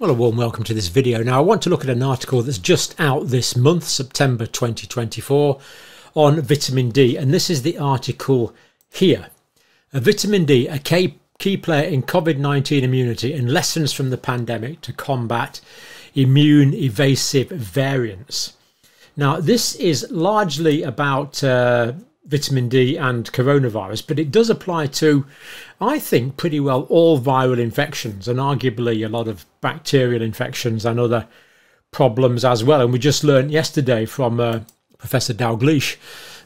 Well, a warm welcome to this video. Now, I want to look at an article that's just out this month, September 2024, on vitamin D. And this is the article here. Vitamin D, a key player in COVID-19 immunity and lessons from the pandemic to combat immune evasive variants. Now, this is largely about vitamin D and coronavirus, but it does apply to, I think, pretty well all viral infections and arguably a lot of bacterial infections and other problems as well. And we just learned yesterday from Professor Dalgleish,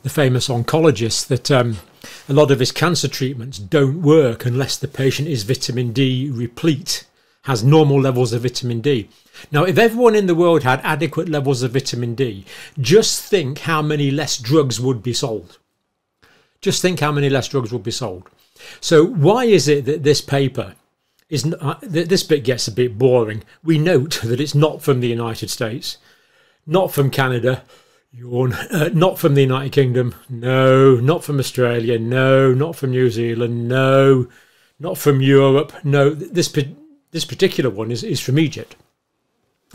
the famous oncologist, that a lot of his cancer treatments don't work unless the patient is vitamin D replete, has normal levels of vitamin D. Now, if everyone in the world had adequate levels of vitamin D, just think how many less drugs would be sold. Just think how many less drugs would be sold. So why is it that this paper is, this bit gets a bit boring. We note that it's not from the United States, not from Canada, not from the United Kingdom, no, not from Australia, no, not from New Zealand, no, not from Europe, no. This particular one is from Egypt,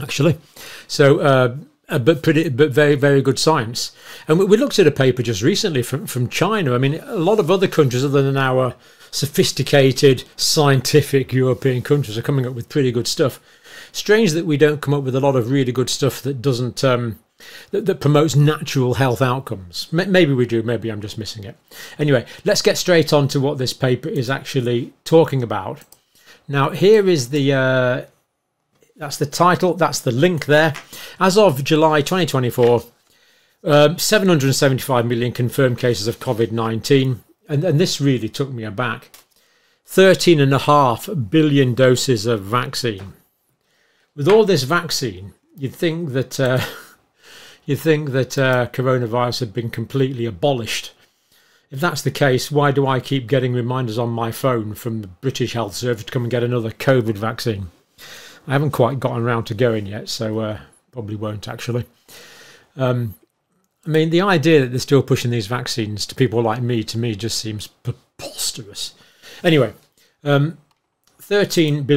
actually. So, but very, very good science. And we looked at a paper just recently from China. I mean, a lot of other countries other than our sophisticated, scientific European countries are coming up with pretty good stuff. Strange that we don't come up with a lot of really good stuff that doesn't, that promotes natural health outcomes. Maybe we do, maybe I'm just missing it. Anyway, let's get straight on to what this paper is actually talking about. Now, here is the... that's the title, that's the link there. As of July 2024, 775 million confirmed cases of COVID-19. And this really took me aback. 13.5 billion doses of vaccine. With all this vaccine, you'd think that coronavirus had been completely abolished. If that's the case, why do I keep getting reminders on my phone from the British Health Service to come and get another COVID vaccine? I haven't quite gotten around to going yet, so probably won't actually. I mean, the idea that they're still pushing these vaccines to people like me, to me, just seems preposterous. Anyway, 13.5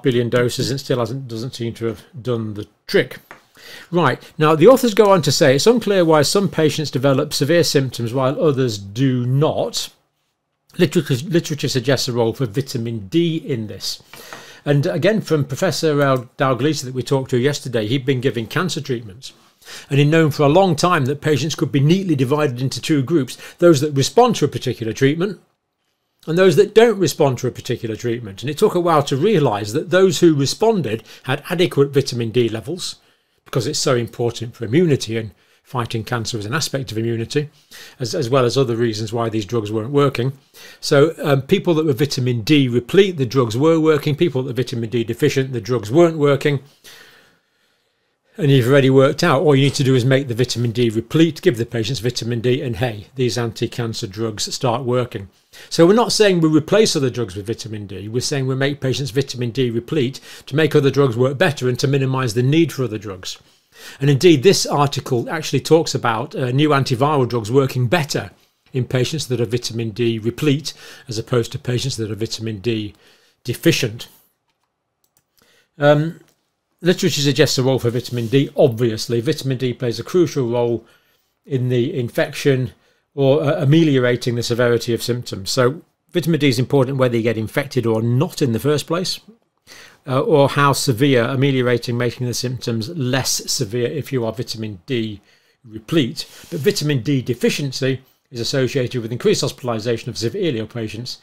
billion doses, and still doesn't seem to have done the trick. Right, now the authors go on to say it's unclear why some patients develop severe symptoms while others do not. Literature suggests a role for vitamin D in this. And again, from Professor Dalgleish that we talked to yesterday, he'd been giving cancer treatments. And he'd known for a long time that patients could be neatly divided into two groups, those that respond to a particular treatment and those that don't respond to a particular treatment. And it took a while to realise that those who responded had adequate vitamin D levels, because it's so important for immunity, and fighting cancer is an aspect of immunity, as well as other reasons why these drugs weren't working. So people that were vitamin D replete, the drugs were working. People that were vitamin D deficient, the drugs weren't working. And you've already worked out, all you need to do is make the vitamin D replete, give the patients vitamin D, and hey, these anti-cancer drugs start working. So we're not saying we replace other drugs with vitamin D. We're saying we make patients vitamin D replete to make other drugs work better and to minimise the need for other drugs. And indeed, this article actually talks about new antiviral drugs working better in patients that are vitamin D replete as opposed to patients that are vitamin D deficient. Literature suggests a role for vitamin D. Obviously, vitamin D plays a crucial role in the infection or ameliorating the severity of symptoms. So vitamin D is important whether you get infected or not in the first place. Or how severe, ameliorating, making the symptoms less severe if you are vitamin D replete. But vitamin D deficiency is associated with increased hospitalization of severely ill patients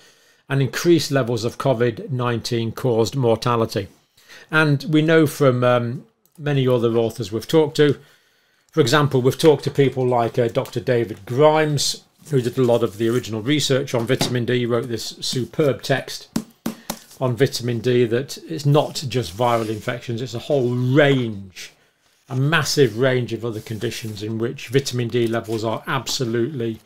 and increased levels of COVID-19 caused mortality. And we know from many other authors we've talked to, for example, we've talked to people like Dr. David Grimes, who did a lot of the original research on vitamin D. He wrote this superb text on vitamin D that it's not just viral infections, it's a whole range, a massive range of other conditions in which vitamin D levels are absolutely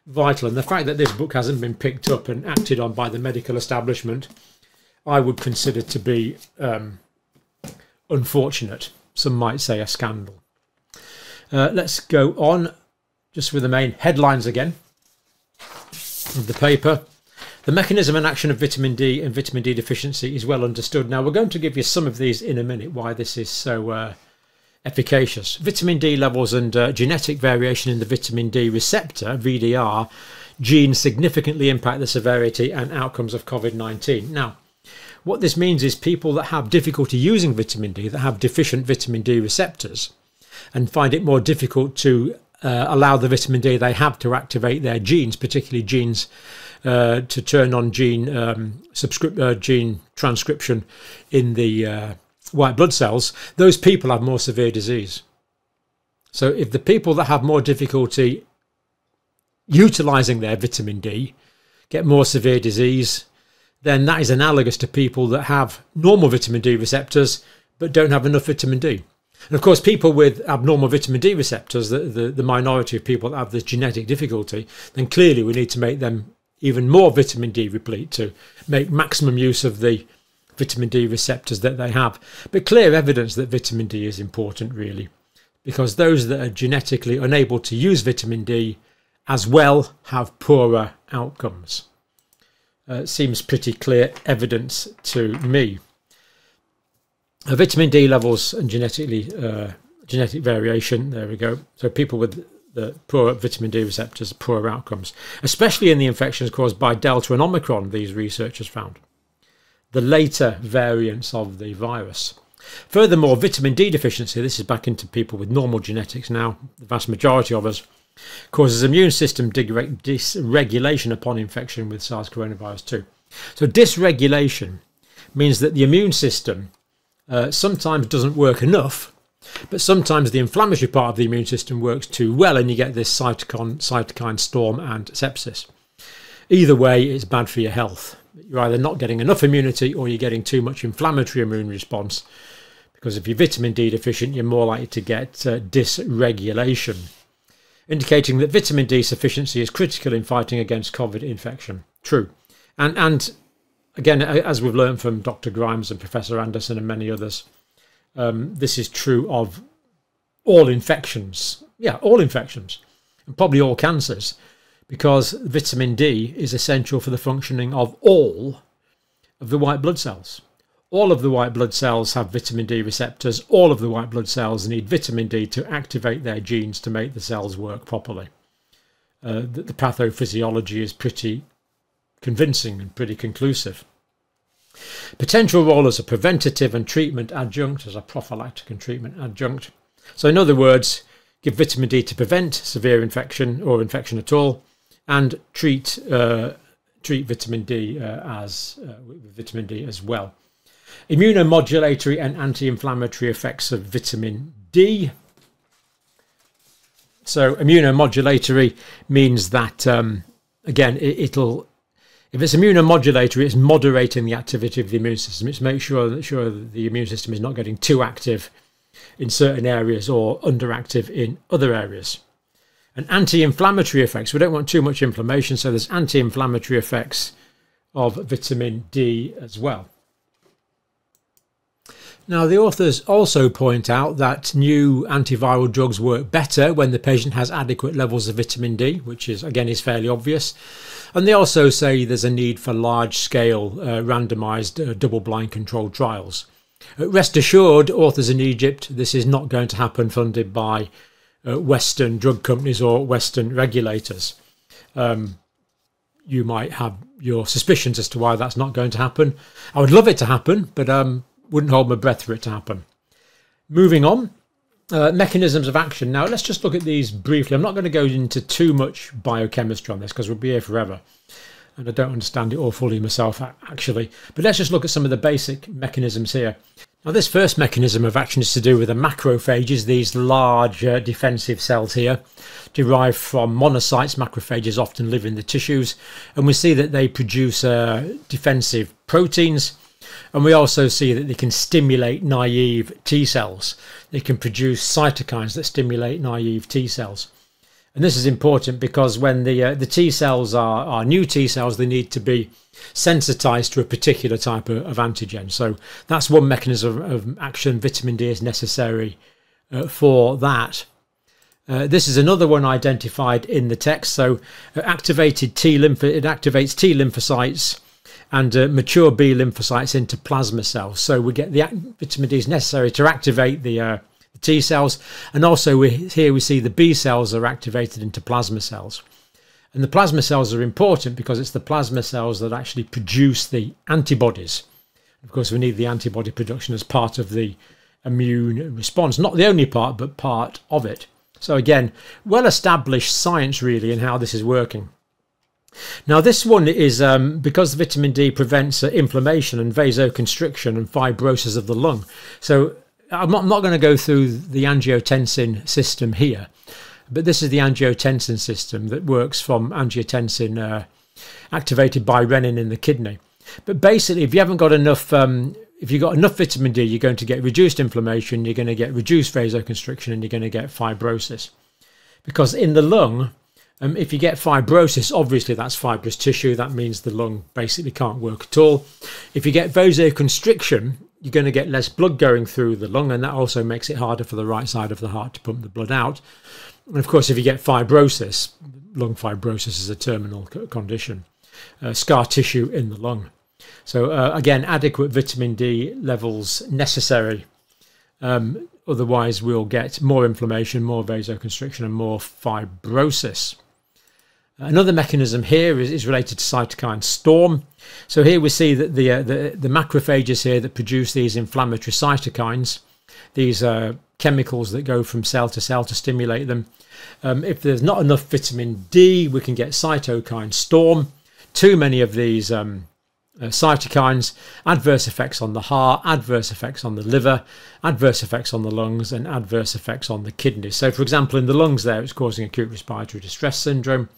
vital. And the fact that this book hasn't been picked up and acted on by the medical establishment, I would consider to be unfortunate. Some might say a scandal. Let's go on just with the main headlines again of the paper. The mechanism and action of vitamin D and vitamin D deficiency is well understood. Now, we're going to give you some of these in a minute, why this is so efficacious. Vitamin D levels and genetic variation in the vitamin D receptor, VDR, gene significantly impact the severity and outcomes of COVID-19. Now, what this means is people that have difficulty using vitamin D, that have deficient vitamin D receptors, and find it more difficult to allow the vitamin D they have to activate their genes, particularly genes to turn on gene transcription in the white blood cells, those people have more severe disease. So if the people that have more difficulty utilising their vitamin D get more severe disease, then that is analogous to people that have normal vitamin D receptors but don't have enough vitamin D. And of course, people with abnormal vitamin D receptors, the minority of people that have this genetic difficulty, then clearly we need to make them even more vitamin D replete to make maximum use of the vitamin D receptors that they have. But clear evidence that vitamin D is important, really, because those that are genetically unable to use vitamin D as well have poorer outcomes. Seems pretty clear evidence to me. Vitamin D levels and genetic variation, there we go. So people with the poor vitamin D receptors, poorer outcomes, especially in the infections caused by Delta and Omicron, these researchers found, the later variants of the virus. Furthermore, vitamin D deficiency, this is back into people with normal genetics now, the vast majority of us, causes immune system dysregulation upon infection with SARS coronavirus 2. So dysregulation means that the immune system sometimes doesn't work enough, but sometimes the inflammatory part of the immune system works too well, and you get this cytokine storm and sepsis. Either way, it's bad for your health. You're either not getting enough immunity or you're getting too much inflammatory immune response, because if you're vitamin D deficient, you're more likely to get dysregulation, indicating that vitamin D sufficiency is critical in fighting against COVID infection. True. And again, as we've learned from Dr. Grimes and Professor Anderson and many others, this is true of all infections. Yeah, all infections, and probably all cancers, because vitamin D is essential for the functioning of all of the white blood cells. All of the white blood cells have vitamin D receptors. All of the white blood cells need vitamin D to activate their genes to make the cells work properly. The pathophysiology is pretty convincing and pretty conclusive. Potential role as a preventative and treatment adjunct, as a prophylactic and treatment adjunct. So in other words, give vitamin D to prevent severe infection or infection at all, and treat vitamin D with vitamin D as well. Immunomodulatory and anti-inflammatory effects of vitamin D. So immunomodulatory means that again, if it's immunomodulatory, it's moderating the activity of the immune system. It's making sure that the immune system is not getting too active in certain areas or underactive in other areas. And anti-inflammatory effects, we don't want too much inflammation, so there's anti-inflammatory effects of vitamin D as well. Now, the authors also point out that new antiviral drugs work better when the patient has adequate levels of vitamin D, which is, again, is fairly obvious. And they also say there's a need for large-scale randomized double-blind controlled trials. Rest assured, authors in Egypt, this is not going to happen funded by Western drug companies or Western regulators. You might have your suspicions as to why that's not going to happen. I would love it to happen, but wouldn't hold my breath for it to happen. Moving on, mechanisms of action. Now, let's just look at these briefly. I'm not going to go into too much biochemistry on this because we'll be here forever. And I don't understand it all fully myself, actually. But let's just look at some of the basic mechanisms here. Now, this first mechanism of action is to do with the macrophages, these large defensive cells here, derived from monocytes. Macrophages often live in the tissues. And we see that they produce defensive proteins. And we also see that they can stimulate naive T cells. They can produce cytokines that stimulate naive T cells. And this is important because when the T cells are new T cells, they need to be sensitized to a particular type of antigen. So that's one mechanism of action. Vitamin D is necessary for that. This is another one identified in the text. So activated T it activates T lymphocytes and mature B lymphocytes into plasma cells. So we get the vitamin D is necessary to activate the T cells, and also here we see the B cells are activated into plasma cells. And the plasma cells are important because it's the plasma cells that actually produce the antibodies. Of course, we need the antibody production as part of the immune response. Not the only part, but part of it. So again, well-established science really in how this is working. Now this one is because vitamin D prevents inflammation and vasoconstriction and fibrosis of the lung. So I'm not going to go through the angiotensin system here, but this is the angiotensin system that works from angiotensin activated by renin in the kidney. But basically, if you haven't got enough, if you've got enough vitamin D, you're going to get reduced inflammation, you're going to get reduced vasoconstriction, and you're going to get fibrosis. Because in the lung, if you get fibrosis, obviously that's fibrous tissue. That means the lung basically can't work at all. If you get vasoconstriction, you're going to get less blood going through the lung, and that also makes it harder for the right side of the heart to pump the blood out. And of course, if you get fibrosis, lung fibrosis is a terminal condition, scar tissue in the lung. So again, adequate vitamin D levels necessary. Otherwise, we'll get more inflammation, more vasoconstriction, and more fibrosis. Another mechanism here is related to cytokine storm. So here we see that the macrophages here that produce these inflammatory cytokines, these chemicals that go from cell to cell to stimulate them. If there's not enough vitamin D, we can get cytokine storm. Too many of these cytokines, adverse effects on the heart, adverse effects on the liver, adverse effects on the lungs, and adverse effects on the kidneys. So for example, in the lungs there, it's causing acute respiratory distress syndrome.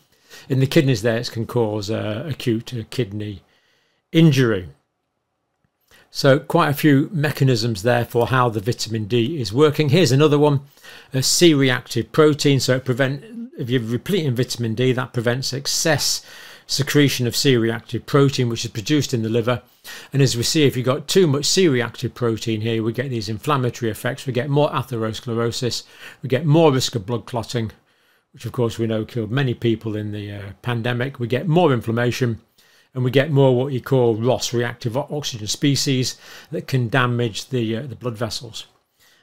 In the kidneys there, it can cause acute kidney injury. So quite a few mechanisms there for how the vitamin D is working. Here's another one, a C-reactive protein. So if you're repleting vitamin D, that prevents excess secretion of C-reactive protein, which is produced in the liver. And as we see, if you've got too much C-reactive protein here, we get these inflammatory effects. We get more atherosclerosis. We get more risk of blood clotting, which of course we know killed many people in the pandemic. We get more inflammation, and we get more what you call ROS, reactive oxygen species, that can damage the blood vessels.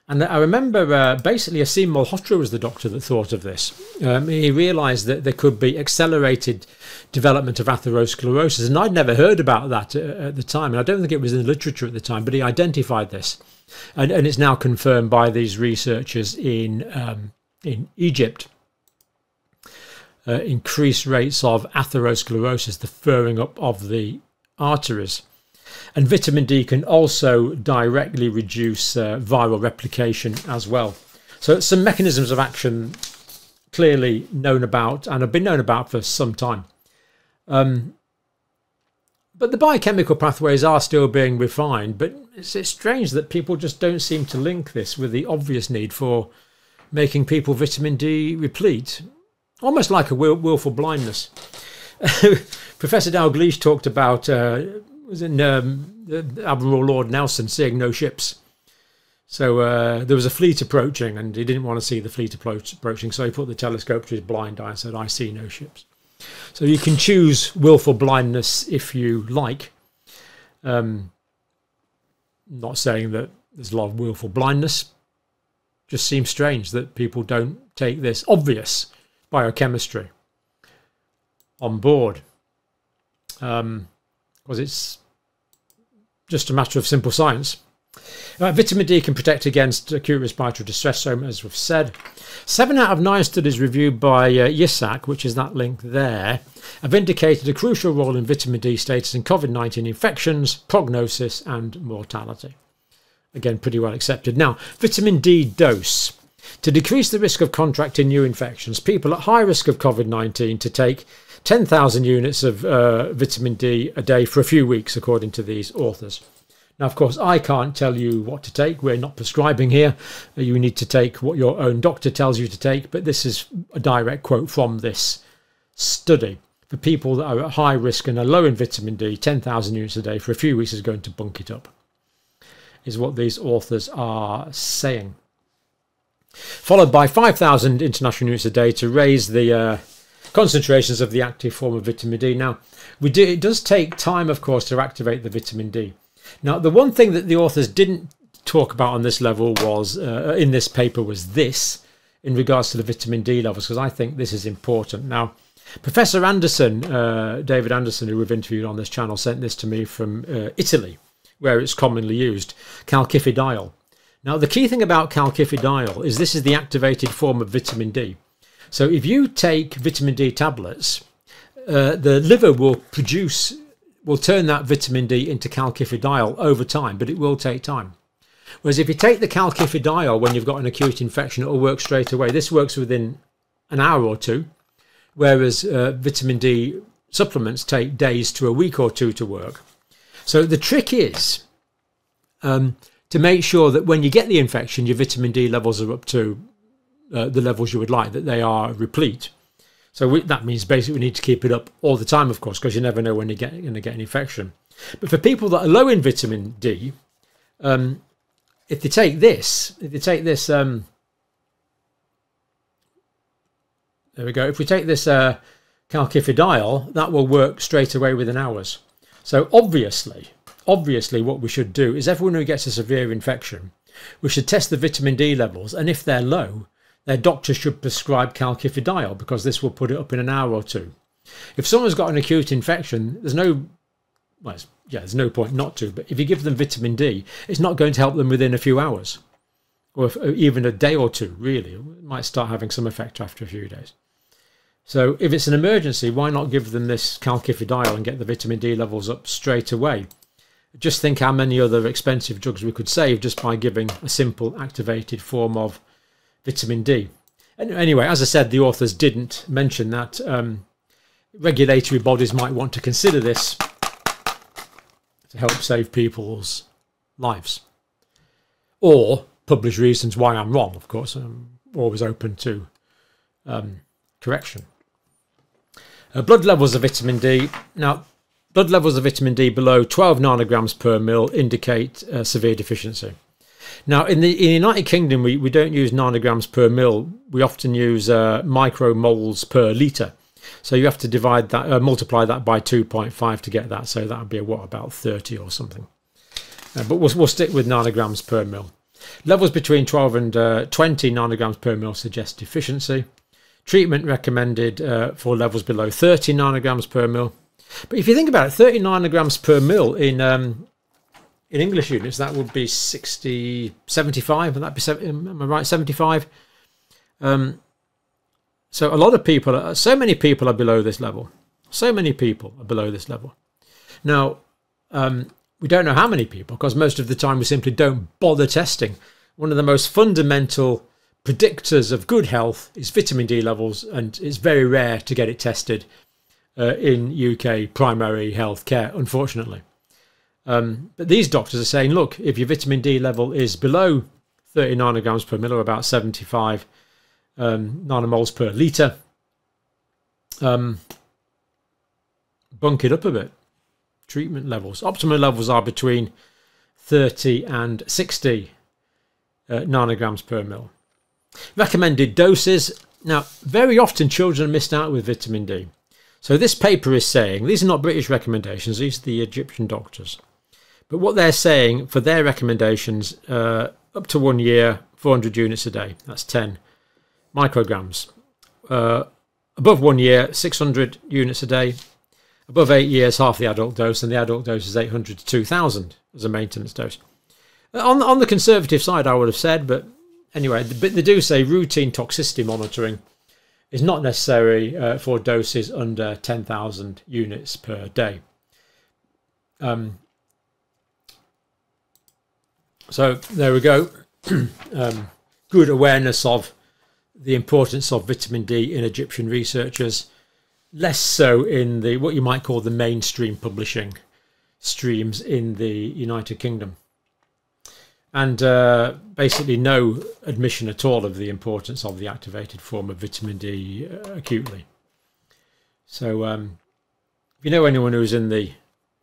And I remember basically Asim Malhotra was the doctor that thought of this. He realised that there could be accelerated development of atherosclerosis, and I'd never heard about that at the time, and I don't think it was in the literature at the time, but he identified this. And it's now confirmed by these researchers in Egypt. Increased rates of atherosclerosis, the furring up of the arteries. And vitamin D can also directly reduce viral replication as well. So some mechanisms of action clearly known about and have been known about for some time. But the biochemical pathways are still being refined, but it's strange that people just don't seem to link this with the obvious need for making people vitamin D replete. Almost like a willful blindness. Professor Dalgleish talked about Admiral Lord Nelson seeing no ships. So there was a fleet approaching, and he didn't want to see the fleet approaching, so he put the telescope to his blind eye and said, "I see no ships." So you can choose willful blindness if you like. Not saying that there's a lot of willful blindness. Just seems strange that people don't take this obvious biochemistry on board, because it's just a matter of simple science. Vitamin D can protect against acute respiratory distress syndrome, as we've said. 7 out of 9 studies reviewed by YISAC, which is that link there, have indicated a crucial role in vitamin D status in COVID-19 infections, prognosis and mortality. Again, pretty well accepted. Now, vitamin D dose. To decrease the risk of contracting new infections, people at high risk of COVID-19 to take 10,000 units of vitamin D a day for a few weeks, according to these authors. Now, of course, I can't tell you what to take. We're not prescribing here. You need to take what your own doctor tells you to take, but this is a direct quote from this study. For people that are at high risk and are low in vitamin D, 10,000 units a day for a few weeks is going to bunk it up, is what these authors are saying. followed by 5,000 international units a day to raise the concentrations of the active form of vitamin D. Now, it does take time, of course, to activate the vitamin D. Now, the one thing that the authors didn't talk about on this level was, in this paper, was this, in regards to the vitamin D levels, because I think this is important. Now, Professor Anderson, David Anderson, who we've interviewed on this channel, sent this to me from Italy, where it's commonly used, calcifediol. Now, the key thing about calcifediol is this is the activated form of vitamin D. So if you take vitamin D tablets, the liver will turn that vitamin D into calcifediol over time, but it will take time. Whereas if you take the calcifediol when you've got an acute infection, it will work straight away. This works within an hour or two, whereas vitamin D supplements take days to a week or two to work. So the trick is to make sure that when you get the infection, your vitamin D levels are up to the levels you would like, that they are replete. So that means basically we need to keep it up all the time, of course, because you never know when you're going to get an infection. But for people that are low in vitamin D, if they take this, there we go. If we take this calcifediol, that will work straight away within hours. So obviously what we should do is everyone who gets a severe infection, we should test the vitamin D levels, and if they're low, their doctor should prescribe calcifediol, because this will put it up in an hour or two. If someone's got an acute infection, there's no point not to, but if you give them vitamin D, it's not going to help them within a few hours, or even a day or two, really. It might start having some effect after a few days. So if it's an emergency, why not give them this calcifediol and get the vitamin D levels up straight away? Just think how many other expensive drugs we could save just by giving a simple activated form of vitamin D. And anyway, as I said, the authors didn't mention that regulatory bodies might want to consider this to help save people's lives, or publish reasons why I'm wrong. Of course, I'm always open to correction. Blood levels of vitamin D. Now, blood levels of vitamin D below 12 nanograms per mil indicate severe deficiency. Now, in the United Kingdom, we don't use nanograms per mil. We often use micromoles per litre. So you have to divide that, multiply that by 2.5 to get that. So that would be about 30 or something. But we'll stick with nanograms per mil. Levels between 12 and 20 nanograms per mil suggest deficiency. Treatment recommended for levels below 30 nanograms per mil. But if you think about it, 30 nanograms per mil in English units, that would be 75. Would that be, am I right, 75? So a lot of people, so many people are below this level. So many people are below this level. Now, we don't know how many people, because most of the time we simply don't bother testing. One of the most fundamental predictors of good health is vitamin D levels, and it's very rare to get it tested in UK primary health care, unfortunately. But these doctors are saying, look, if your vitamin D level is below 30 nanograms per mil, or about 75 nanomoles per litre, bunk it up a bit. Treatment levels. Optimal levels are between 30 and 60 nanograms per mil. Recommended doses. Now, very often children are missed out with vitamin D. So this paper is saying, these are not British recommendations, these are the Egyptian doctors. But what they're saying for their recommendations, up to 1 year, 400 units a day. That's 10 micrograms. Above 1 year, 600 units a day. Above 8 years, half the adult dose, and the adult dose is 800 to 2,000 as a maintenance dose. On the conservative side, I would have said, but anyway, but they do say routine toxicity monitoring is not necessary for doses under 10,000 units per day. So there we go. Good awareness of the importance of vitamin D in Egyptian researchers. Less so in the what you might call the mainstream publishing streams in the United Kingdom. And basically no admission at all of the importance of the activated form of vitamin D acutely. So if you know anyone who's in the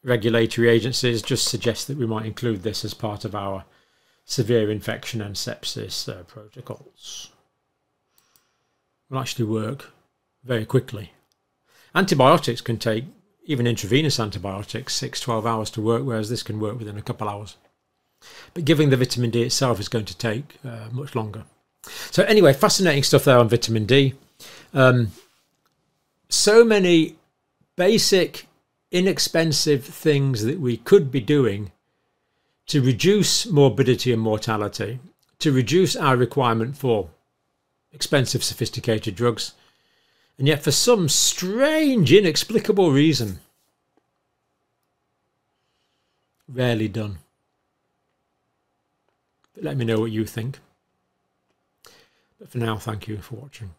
regulatory agencies, just suggest that we might include this as part of our severe infection and sepsis protocols. Will actually work very quickly. Antibiotics can take, even intravenous antibiotics, 6-12 hours to work, whereas this can work within a couple hours. But giving the vitamin D itself is going to take much longer. So anyway, fascinating stuff there on vitamin D. So many basic, inexpensive things that we could be doing to reduce morbidity and mortality, to reduce our requirement for expensive, sophisticated drugs. And yet for some strange, inexplicable reason, rarely done. But let me know what you think. But for now, thank you for watching.